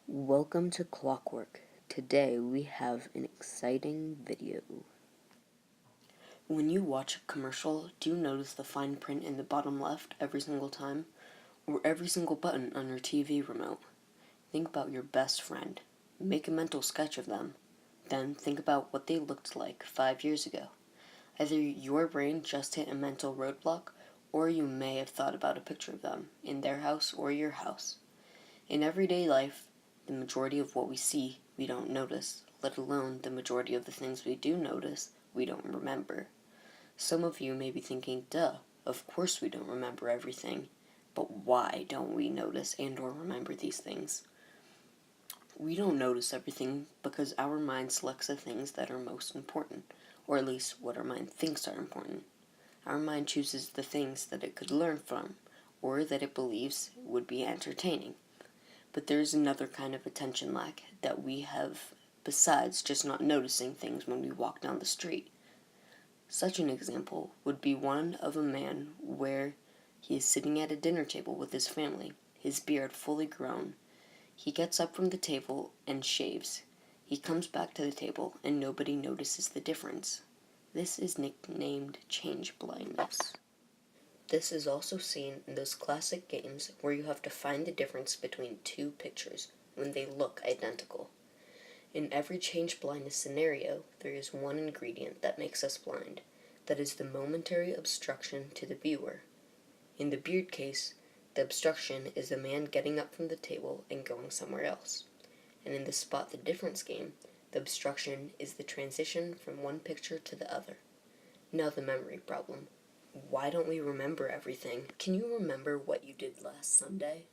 Welcome to Clockwork. Today we have an exciting video. When you watch a commercial, do you notice the fine print in the bottom left every single time? Or every single button on your TV remote? Think about your best friend. Make a mental sketch of them. Then think about what they looked like 5 years ago. Either your brain just hit a mental roadblock, or you may have thought about a picture of them in their house or your house. In everyday life, the majority of what we see, we don't notice, let alone the majority of the things we do notice, we don't remember. Some of you may be thinking, duh, of course we don't remember everything, but why don't we notice and or remember these things? We don't notice everything because our mind selects the things that are most important, or at least what our mind thinks are important. Our mind chooses the things that it could learn from, or that it believes would be entertaining. But there's another kind of attention lack that we have besides just not noticing things when we walk down the street. Such an example would be one of a man where he is sitting at a dinner table with his family, his beard fully grown. He gets up from the table and shaves. He comes back to the table and nobody notices the difference. This is nicknamed change blindness. This is also seen in those classic games where you have to find the difference between two pictures when they look identical. In every change blindness scenario, there is one ingredient that makes us blind. That is the momentary obstruction to the viewer. In the beard case, the obstruction is the man getting up from the table and going somewhere else. And in the spot the difference game, the obstruction is the transition from one picture to the other. Now the memory problem. Why don't we remember everything? Can you remember what you did last Sunday?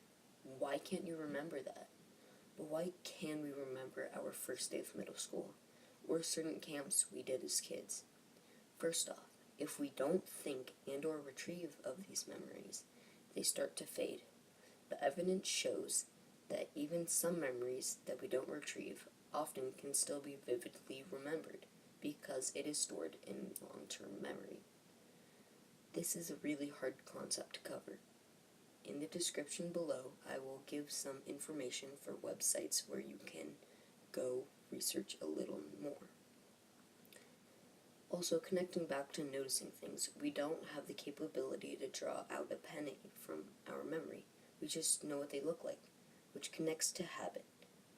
Why can't you remember that? But why can we remember our first day of middle school, or certain camps we did as kids? First off, if we don't think and or retrieve of these memories, they start to fade. But evidence shows that even some memories that we don't retrieve often can still be vividly remembered because it is stored in long-term memory. This is a really hard concept to cover. In the description below, I will give some information for websites where you can go research a little more. Also, connecting back to noticing things, we don't have the capability to draw out a penny from our memory. We just know what they look like, which connects to habit,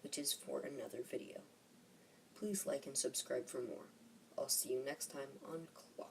which is for another video. Please like and subscribe for more. I'll see you next time on Clock.